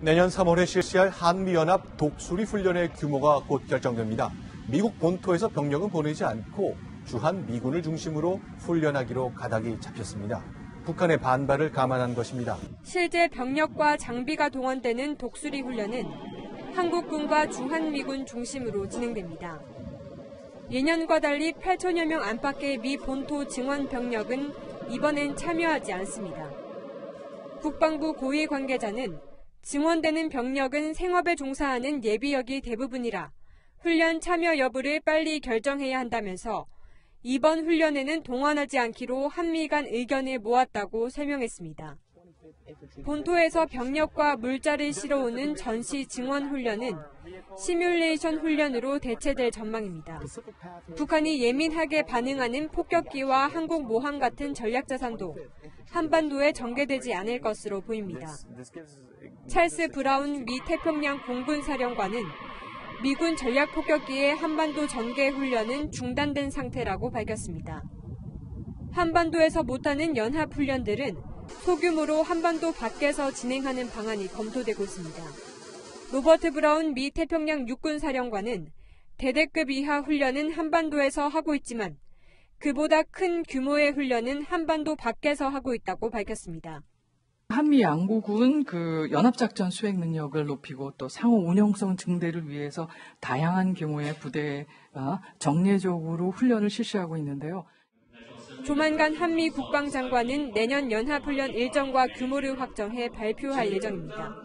내년 3월에 실시할 한미연합 독수리 훈련의 규모가 곧 결정됩니다. 미국 본토에서 병력은 보내지 않고 주한 미군을 중심으로 훈련하기로 가닥이 잡혔습니다. 북한의 반발을 감안한 것입니다. 실제 병력과 장비가 동원되는 독수리 훈련은 한국군과 주한미군 중심으로 진행됩니다. 예년과 달리 8천여 명 안팎의 미 본토 증원 병력은 이번엔 참여하지 않습니다. 국방부 고위 관계자는 증원되는 병력은 생업에 종사하는 예비역이 대부분이라 훈련 참여 여부를 빨리 결정해야 한다면서 이번 훈련에는 동원하지 않기로 한미 간 의견을 모았다고 설명했습니다. 본토에서 병력과 물자를 실어오는 전시 증원 훈련은 시뮬레이션 훈련으로 대체될 전망입니다. 북한이 예민하게 반응하는 폭격기와 항공모함 같은 전략자산도 한반도에 전개되지 않을 것으로 보입니다. 찰스 브라운 미 태평양 공군사령관은 미군 전략폭격기의 한반도 전개 훈련은 중단된 상태라고 밝혔습니다. 한반도에서 못하는 연합훈련들은 소규모로 한반도 밖에서 진행하는 방안이 검토되고 있습니다. 로버트 브라운 미 태평양 육군사령관은 대대급 이하 훈련은 한반도에서 하고 있지만 그보다 큰 규모의 훈련은 한반도 밖에서 하고 있다고 밝혔습니다. 한미 양국은 연합작전 수행 능력을 높이고 또 상호 운용성 증대를 위해서 다양한 규모의 부대가 정례적으로 훈련을 실시하고 있는데요. 조만간 한미 국방장관은 내년 연합훈련 일정과 규모를 확정해 발표할 예정입니다.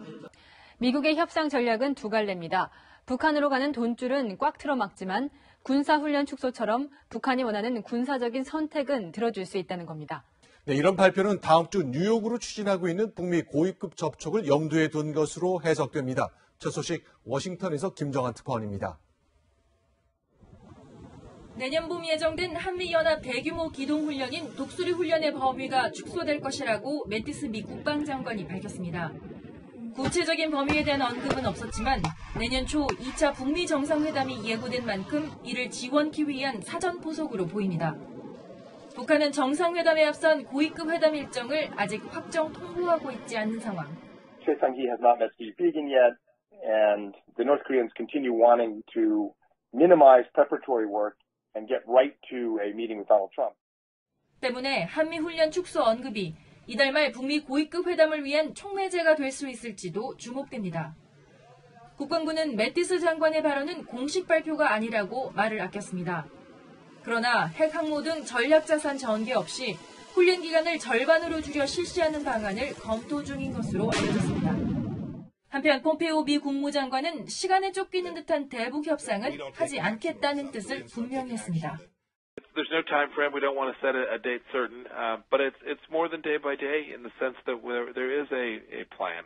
미국의 협상 전략은 두 갈래입니다. 북한으로 가는 돈줄은 꽉 틀어막지만 군사훈련 축소처럼 북한이 원하는 군사적인 선택은 들어줄 수 있다는 겁니다. 네, 이런 발표는 다음 주 뉴욕으로 추진하고 있는 북미 고위급 접촉을 염두에 둔 것으로 해석됩니다. 첫 소식 워싱턴에서 김정한 특파원입니다. 내년 봄 예정된 한미연합 대규모 기동훈련인 독수리 훈련의 범위가 축소될 것이라고 매티스 미 국방장관이 밝혔습니다. 구체적인 범위에 대한 언급은 없었지만 내년 초 2차 북미 정상회담이 예고된 만큼 이를 지원하기 위한 사전 포석으로 보입니다. 북한은 정상회담에 앞선 고위급 회담 일정을 아직 확정 통보하고 있지 않는 상황. 최상기 has not met Steve Biegun yet, and the North Koreans continue wanting to minimize preparatory work and get right to a meeting with Donald Trump. 때문에 한미 훈련 축소 언급이 이달 말 북미 고위급 회담을 위한 촉매제가 될 수 있을지도 주목됩니다. 국방부는 매티스 장관의 발언은 공식 발표가 아니라고 말을 아꼈습니다. 그러나 핵 항모 등 전략자산 전개 없이 훈련 기간을 절반으로 줄여 실시하는 방안을 검토 중인 것으로 알려졌습니다. 한편 폼페이오 미 국무장관은 시간에 쫓기는 듯한 대북 협상은 하지 않겠다는 뜻을 분명히 했습니다. There's no time frame. We don't want to set a date certain, but it's more than day by day in the sense that there is a plan.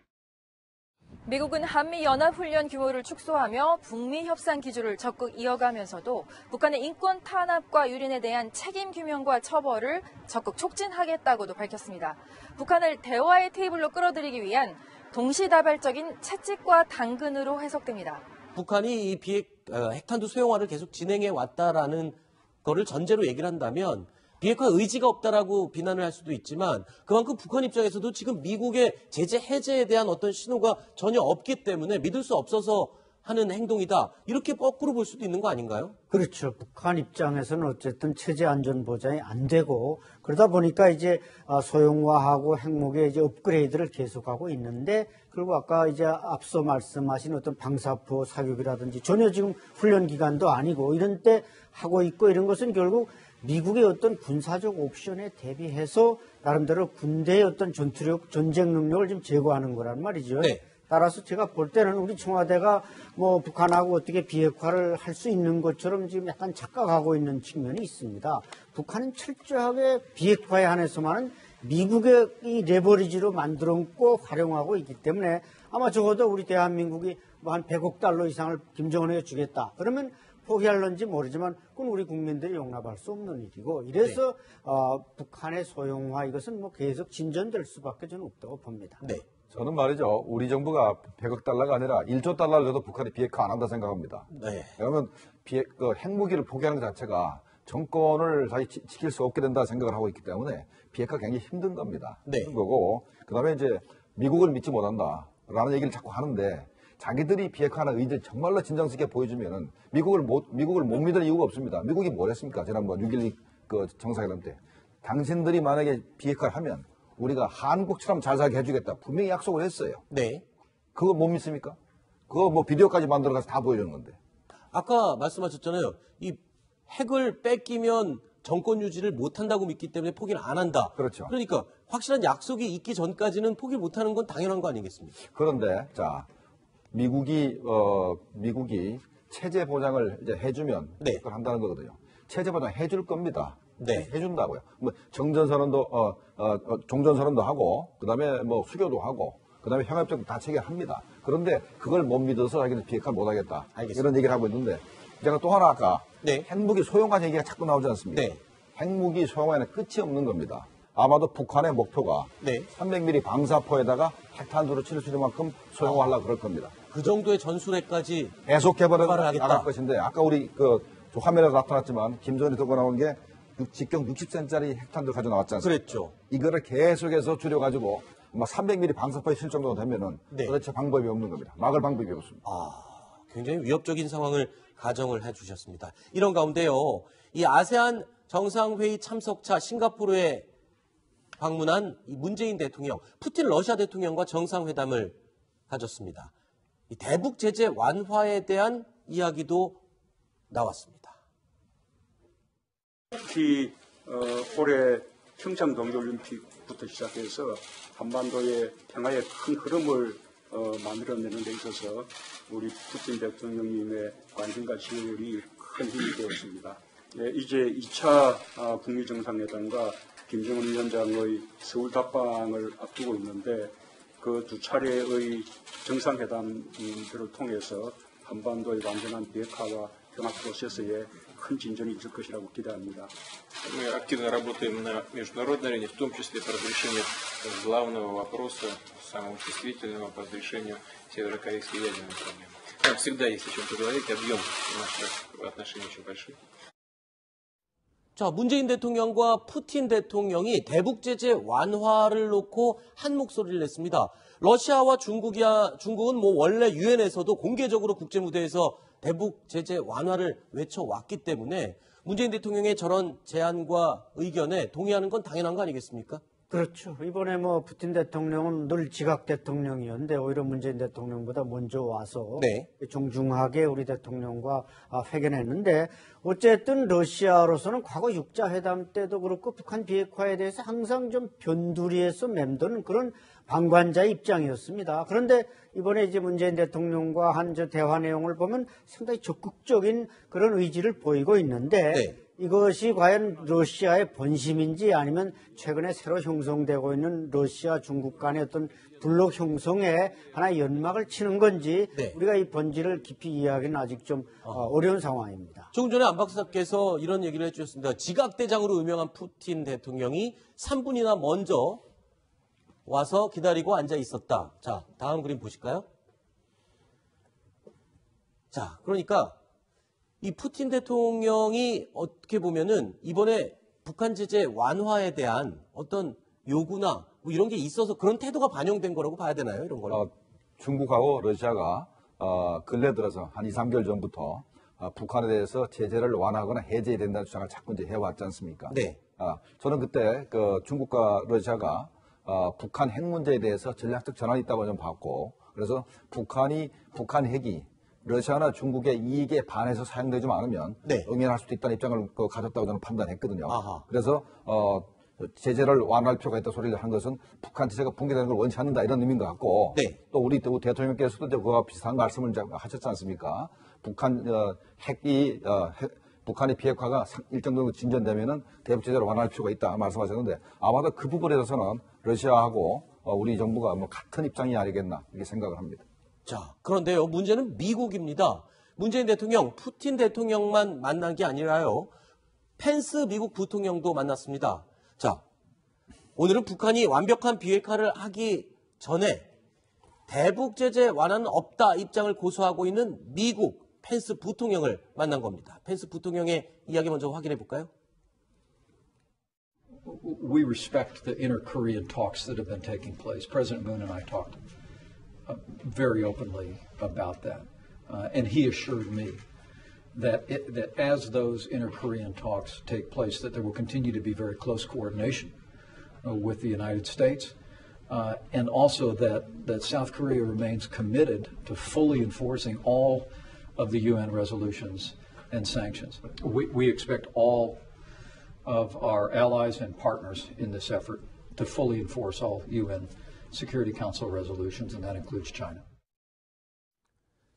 미국은 한미 연합훈련 규모를 축소하며 북미 협상 기조를 적극 이어가면서도 북한의 인권 탄압과 유린에 대한 책임 규명과 처벌을 적극 촉진하겠다고도 밝혔습니다. 북한을 대화의 테이블로 끌어들이기 위한 동시다발적인 채찍과 당근으로 해석됩니다. 북한이 이 핵탄두 소형화를 계속 진행해 왔다라는 거를 전제로 얘기를 한다면 비핵화 의지가 없다라고 비난을 할 수도 있지만 그만큼 북한 입장에서도 지금 미국의 제재 해제에 대한 어떤 신호가 전혀 없기 때문에 믿을 수 없어서 하는 행동이다. 이렇게 거꾸로 볼 수도 있는 거 아닌가요? 그렇죠. 북한 입장에서는 어쨌든 체제 안전 보장이 안 되고 그러다 보니까 이제 소형화하고 핵무기의 이제 업그레이드를 계속하고 있는데 그리고 아까 이제 앞서 말씀하신 어떤 방사포 사격이라든지 전혀 지금 훈련 기간도 아니고 이런 때 하고 있고 이런 것은 결국 미국의 어떤 군사적 옵션에 대비해서 나름대로 군대의 어떤 전투력, 전쟁 능력을 좀 제고하는 거란 말이죠. 네. 따라서 제가 볼 때는 우리 청와대가 뭐 북한하고 어떻게 비핵화를 할 수 있는 것처럼 지금 약간 착각하고 있는 측면이 있습니다. 북한은 철저하게 비핵화에 한해서만은 미국의 이 레버리지로 만들어놓고 활용하고 있기 때문에 아마 적어도 우리 대한민국이 뭐 한 100억 달러 이상을 김정은에게 주겠다. 그러면 포기할런지 모르지만 그건 우리 국민들이 용납할 수 없는 일이고 이래서 네. 북한의 소형화 이것은 뭐 계속 진전될 수밖에 저는 없다고 봅니다. 네. 저는 말이죠. 우리 정부가 100억 달러가 아니라 1조 달러를 줘도 북한이 비핵화 안 한다 생각합니다. 네. 그러면 핵무기를 포기하는 것 자체가 정권을 다시 지킬 수 없게 된다 생각을 하고 있기 때문에 비핵화 굉장히 힘든 겁니다. 네. 힘든 거고 그다음에 이제 미국을 믿지 못한다. 라는 얘기를 자꾸 하는데 자기들이 비핵화하는 의지를 정말로 진정성 있게 보여주면은 미국을 못 믿을 이유가 없습니다. 미국이 뭘 했습니까? 지난번 6.12 그 정상회담 때. 당신들이 만약에 비핵화를 하면 우리가 한국처럼 잘 살게 해주겠다. 분명히 약속을 했어요. 네. 그거 못 믿습니까? 그거 뭐 비디오까지 만들어가서 다 보여주는 건데. 아까 말씀하셨잖아요. 이 핵을 뺏기면 정권 유지를 못한다고 믿기 때문에 포기를 안 한다. 그렇죠. 그러니까 확실한 약속이 있기 전까지는 포기를 못하는 건 당연한 거 아니겠습니까? 그런데 자 미국이 체제 보장을 이제 해주면 네. 그걸 한다는 거거든요. 체제 보장 해줄 겁니다. 네. 해준다고요. 뭐 정전선언도 종전선언도 하고 그다음에 뭐 수교도 하고 그다음에 형협정도 다 체결합니다. 그런데 그걸 못 믿어서 자기는 비핵화 못하겠다. 알겠습니다. 이런 얘기를 하고 있는데 제가 또 하나 아까 네. 핵무기 소형화 얘기가 자꾸 나오지 않습니까? 네. 핵무기 소형화에는 끝이 없는 겁니다. 아마도 북한의 목표가 네. 300mm 방사포에다가 핵탄두를 칠 수 있는 만큼 소형화하려고 그럴 겁니다. 그 정도의 전술핵까지 계속 개발을 개발을 하겠다. 나갈 것인데 아까 우리 화면에서 나타났지만 김정은이 들고 나온 게 직경 60cm짜리 핵탄두 가져 나왔지 않습니까? 그랬죠. 이거를 계속해서 줄여가지고 300mm 방사포에 칠 정도가 되면은 네. 도대체 방법이 없는 겁니다. 막을 방법이 없습니다. 굉장히 위협적인 상황을 가정을 해주셨습니다. 이런 가운데요, 이 아세안 정상회의 참석차 싱가포르에 방문한 이 문재인 대통령, 푸틴 러시아 대통령과 정상회담을 가졌습니다. 이 대북 제재 완화에 이야기도 나왔습니다. 특히 올해 평창 동계올림픽부터 시작해서 한반도의 평화의 큰 흐름을 만들어내는 데 있어서 우리 푸틴 대통령님의 관심과 지원이 큰 힘이 되었습니다. 이제 2차 북미 정상회담과 김정은 위원장의 서울 답방을 앞두고 있는데 그 두 차례의 정상회담들을 통해서 한반도의 완전한 비핵화와 평화 프로세스에 큰 진전이 있을 것이라고 기대합니다. Мы активно работаем на международной арене, в том числе по разрешению главного вопроса, самого чувствительного, по разрешению северокорейской ядерной проблемы. Там всегда есть о чем поговорить, объем наших отношений очень большой. 자, 문재인 대통령과 푸틴 대통령이 대북 제재 완화를 놓고 한 목소리를 냈습니다. 러시아와 중국은 뭐 원래 유엔에서도 공개적으로 국제 무대에서 대북 제재 완화를 외쳐왔기 때문에 문재인 대통령의 저런 제안과 의견에 동의하는 건 당연한 거 아니겠습니까? 그렇죠. 이번에 푸틴 대통령은 늘 지각 대통령이었는데 오히려 문재인 대통령보다 먼저 와서 네. 정중하게 우리 대통령과 회견했는데 어쨌든 러시아로서는 과거 6자 회담 때도 그렇고 북한 비핵화에 대해서 항상 좀 변두리에서 맴도는 그런 방관자의 입장이었습니다. 그런데 이번에 이제 문재인 대통령과 한 대화 내용을 보면 상당히 적극적인 그런 의지를 보이고 있는데 네. 이것이 과연 러시아의 본심인지 아니면 최근에 새로 형성되고 있는 러시아 중국 간의 어떤 블록 형성에 하나의 연막을 치는 건지 네. 우리가 이 본질을 깊이 이해하기는 아직 좀 어려운 상황입니다. 조금 전에 안 박사께서 이런 얘기를 해주셨습니다. 지각대장으로 유명한 푸틴 대통령이 3분이나 먼저 와서 기다리고 앉아 있었다. 자, 다음 그림 보실까요? 자, 그러니까 이 푸틴 대통령이 어떻게 보면은 이번에 북한 제재 완화에 대한 어떤 요구나 뭐 이런 게 있어서 그런 태도가 반영된 거라고 봐야 되나요? 이런 걸? 중국하고 러시아가 근래 들어서 한 2, 3개월 전부터 북한에 대해서 제재를 완화하거나 해제해야 된다는 주장을 자꾸 이제 해왔지 않습니까? 네. 저는 그때 중국과 러시아가 북한 핵 문제에 대해서 전략적 전환이 있다고 좀 봤고, 그래서 북한 핵이 러시아나 중국의 이익에 반해서 사용되지 않으면 네. 응연할 수도 있다는 입장을 가졌다고 저는 판단했거든요. 아하. 그래서 제재를 완화할 필요가 있다 소리를 한 것은 북한 제재가 붕괴되는 걸 원치 않는다 이런 의미인 것 같고, 네. 또 우리 대통령께서도 그와 비슷한 말씀을 하셨지 않습니까? 북한의 비핵화가 일정 정도 진전되면은 대북 제재를 완화할 필요가 있다 말씀하셨는데 아마도 그 부분에 대해서는 러시아하고 우리 정부가 같은 입장이 아니겠나 이렇게 생각을 합니다. 자, 그런데요, 문제는 미국입니다. 문재인 대통령, 푸틴 대통령만 만난 게 아니라요, 펜스 미국 부통령도 만났습니다. 자, 오늘은 북한이 완벽한 비핵화를 하기 전에 대북 제재 완화는 없다 입장을 고수하고 있는 미국 펜스 부통령을 만난 겁니다. 펜스 부통령의 이야기 먼저 확인해 볼까요? We respect the inter-Korean talks that have been taking place. President Moon and I talked. very openly about that. And he assured me that as those inter-Korean talks take place, that there will continue to be very close coordination with the United States, and also that South Korea remains committed to fully enforcing all of the UN resolutions and sanctions. We expect all of our allies and partners in this effort to fully enforce all UN Security Council resolutions, and that includes China.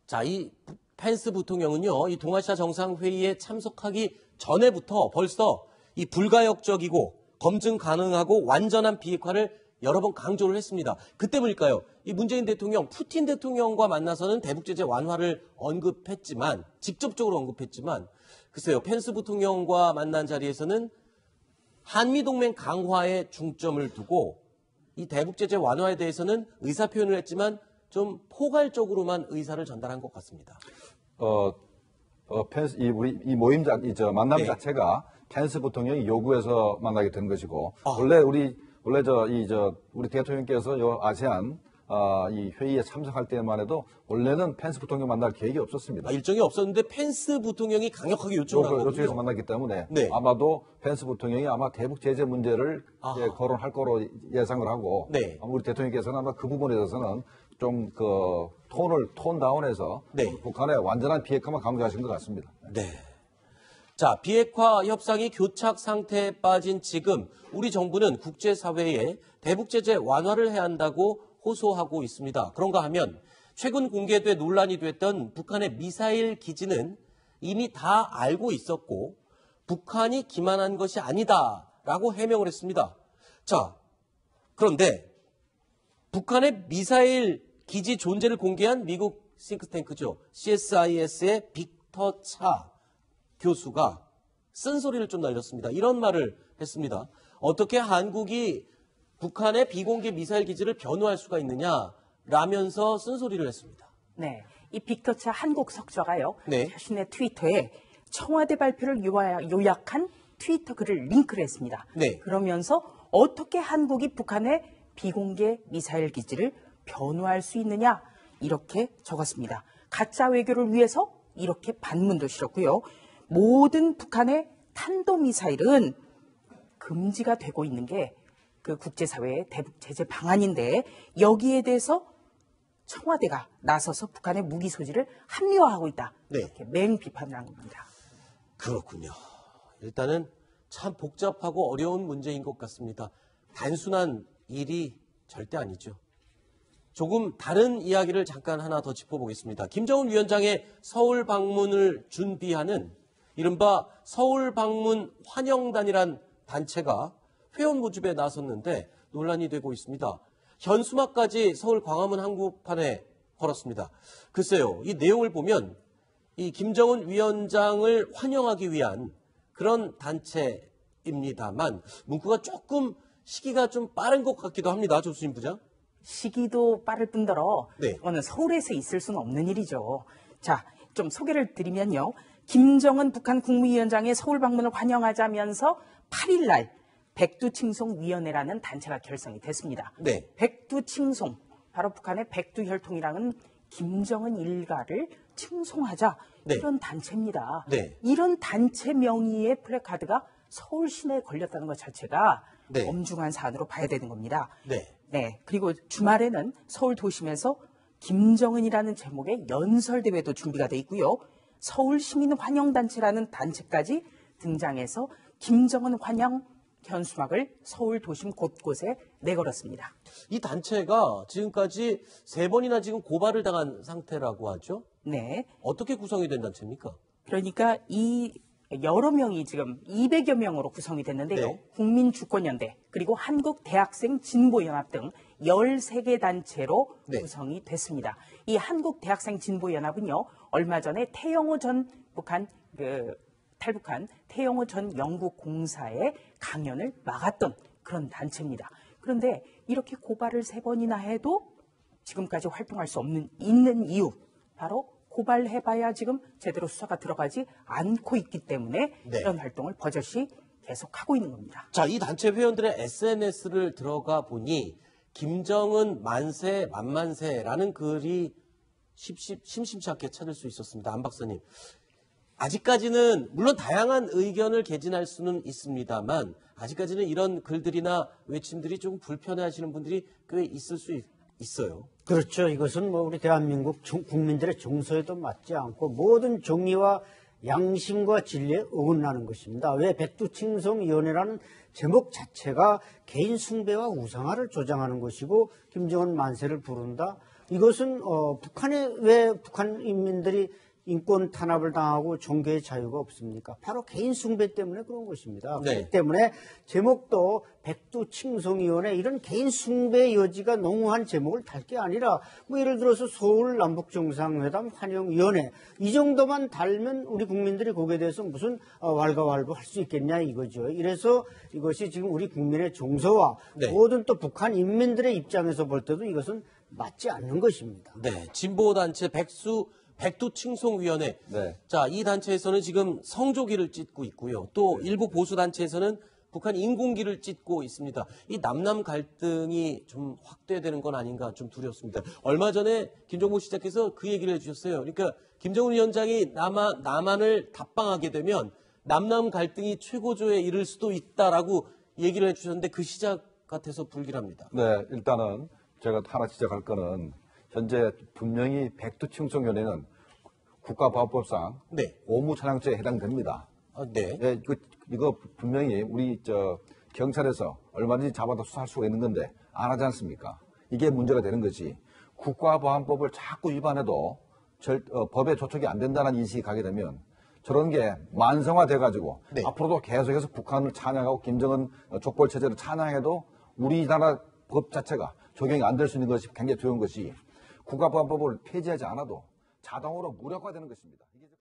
자, 이 펜스 부통령은요, 이 동아시아 정상회의에 참석하기 전에부터 벌써 이 불가역적이고 검증 가능하고 완전한 비핵화를 여러 번 강조를 했습니다. 그때 보니까요, 이 문재인 대통령, 푸틴 대통령과 만나서는 대북제재 완화를 언급했지만, 직접적으로 언급했지만, 글쎄요, 펜스 부통령과 만난 자리에서는 한미동맹 강화에 중점을 두고 이 대북제재 완화에 대해서는 의사표현을 했지만 좀 포괄적으로만 의사를 전달한 것 같습니다. 펜스, 이 모임 만남 네. 자체가 펜스 부통령이 요구해서 만나게 된 것이고, 원래 우리 대통령께서 요 아세안 이 회의에 참석할 때만 해도 원래는 펜스 부통령 만날 계획이 없었습니다. 일정이 없었는데 펜스 부통령이 강력하게 요청을 한 거군요. 요청해서 만났기 때문에 네. 아마도 펜스 부통령이 아마 대북 제재 문제를 거론할 거로 예상을 하고, 네. 우리 대통령께서는 아마 그 부분에 대해서는 좀 톤 다운해서 네. 북한의 완전한 비핵화만 강조하신 것 같습니다. 네. 자, 비핵화 협상이 교착 상태에 빠진 지금 우리 정부는 국제사회에 대북제재 완화를 해야 한다고 호소하고 있습니다. 그런가 하면 최근 공개돼 논란이 됐던 북한의 미사일 기지는 이미 다 알고 있었고 북한이 기만한 것이 아니다라고 해명을 했습니다. 자, 그런데 북한의 미사일 기지 존재를 공개한 미국 싱크탱크죠. CSIS의 빅터 차 교수가 쓴소리를 좀 날렸습니다. 이런 말을 했습니다. 어떻게 한국이 북한의 비공개 미사일 기지를 변호할 수가 있느냐라면서 쓴소리를 했습니다. 네, 이 빅터차 한국 석좌가요. 네. 자신의 트위터에 청와대 발표를 요약한 트위터 글을 링크를 했습니다. 네. 그러면서 어떻게 한국이 북한의 비공개 미사일 기지를 변호할 수 있느냐 이렇게 적었습니다. 가짜 외교를 위해서 이렇게 반문도 실었고요. 모든 북한의 탄도미사일은 금지가 되고 있는 게 그 국제사회의 대북 제재 방안인데 여기에 대해서 청와대가 나서서 북한의 무기 소지를 합리화하고 있다. 네. 이렇게 맹비판을 한 겁니다. 그렇군요. 일단은 참 복잡하고 어려운 문제인 것 같습니다. 단순한 일이 절대 아니죠. 조금 다른 이야기를 잠깐 하나 더 짚어보겠습니다. 김정은 위원장의 서울 방문을 준비하는 이른바 서울 방문 환영단이란 단체가 회원 모집에 나섰는데 논란이 되고 있습니다. 현수막까지 서울 광화문 한복판에 걸었습니다. 글쎄요, 이 내용을 보면 이 김정은 위원장을 환영하기 위한 그런 단체입니다만 문구가 조금 시기가 좀 빠른 것 같기도 합니다. 조수진 부장. 시기도 빠를 뿐더러 네. 이거는 서울에서 있을 수는 없는 일이죠. 자, 좀 소개를 드리면요. 김정은 북한 국무위원장의 서울 방문을 환영하자면서 8일 날 백두칭송위원회라는 단체가 결성이 됐습니다. 네. 백두칭송, 바로 북한의 백두혈통이라는 김정은 일가를 칭송하자 네. 이런 단체입니다. 네. 이런 단체 명의의 플래카드가 서울 시내에 걸렸다는 것 자체가 네. 엄중한 사안으로 봐야 되는 겁니다. 네. 네. 그리고 주말에는 서울 도심에서 김정은이라는 제목의 연설대회도 준비가 돼 있고요. 서울 시민 환영단체라는 단체까지 등장해서 김정은 환영 현수막을 서울 도심 곳곳에 내걸었습니다. 이 단체가 지금까지 3번이나 지금 고발을 당한 상태라고 하죠? 네. 어떻게 구성이 된 단체입니까? 그러니까 이 여러 명이 지금 200여 명으로 구성이 됐는데요. 네. 국민주권연대 그리고 한국대학생진보연합 등 13개 단체로 네. 구성이 됐습니다. 이 한국대학생진보연합은요. 얼마 전에 태영호 전 북한 탈북한 태영호 전 영국 공사의 강연을 막았던 그런 단체입니다. 그런데 이렇게 고발을 3번이나 해도 지금까지 활동할 수 있는 이유 바로 고발해봐야 지금 제대로 수사가 들어가지 않고 있기 때문에 네. 이런 활동을 버젓이 계속하고 있는 겁니다. 자, 이 단체 회원들의 SNS를 들어가 보니 김정은 만세 만만세라는 글이 심심치 않게 찾을 수 있었습니다. 안 박사님. 아직까지는 물론 다양한 의견을 개진할 수는 있습니다만 아직까지는 이런 글들이나 외침들이 좀 불편해하시는 분들이 꽤 있을 수 있어요. 그렇죠. 이것은 뭐 우리 대한민국 국민들의 정서에도 맞지 않고 모든 정의와 양심과 진리에 어긋나는 것입니다. 왜 백두칭송위원회라는 제목 자체가 개인 숭배와 우상화를 조장하는 것이고 김정은 만세를 부른다. 이것은 북한에 왜 북한 인민들이 인권 탄압을 당하고 종교의 자유가 없습니까? 바로 개인 숭배 때문에 그런 것입니다. 네. 그렇기 때문에 제목도 백두칭송위원회 이런 개인 숭배의 여지가 농후한 제목을 달 게 아니라 뭐 예를 들어서 서울 남북정상회담 환영위원회 이 정도만 달면 우리 국민들이 거기에 대해서 무슨 왈가왈부 할 수 있겠냐 이거죠. 이래서 이것이 지금 우리 국민의 정서와 네. 모든 또 북한 인민들의 입장에서 볼 때도 이것은 맞지 않는 것입니다. 네, 진보단체 백두칭송위원회. 네. 자, 이 단체에서는 지금 성조기를 찢고 있고요. 또 일부 보수단체에서는 북한 인공기를 찢고 있습니다. 이 남남 갈등이 좀 확대되는 건 아닌가 좀 두렵습니다. 얼마 전에 김정국 시장께서 그 얘기를 해주셨어요. 그러니까 김정은 위원장이 남한을 답방하게 되면 남남 갈등이 최고조에 이를 수도 있다라고 얘기를 해주셨는데 그 시작 같아서 불길합니다. 네, 일단은 제가 하나 지적할 거는 현재 분명히 백두칭송위원회는 국가보안법상 네. 오무찬양죄에 해당됩니다. 네. 네, 이거 분명히 우리 경찰에서 얼마든지 잡아다 수사할 수가 있는 건데 안 하지 않습니까? 이게 문제가 되는 거지. 국가보안법을 자꾸 위반해도 법에 조촉이 안 된다는 인식이 가게 되면 저런 게 만성화돼가지고 네. 앞으로도 계속해서 북한을 찬양하고 김정은 족벌 체제를 찬양해도 우리나라 법 자체가 적용이 안 될 수 있는 것이 굉장히 두려운 것이 국가보안법을 폐지하지 않아도 자동으로 무력화되는 것입니다.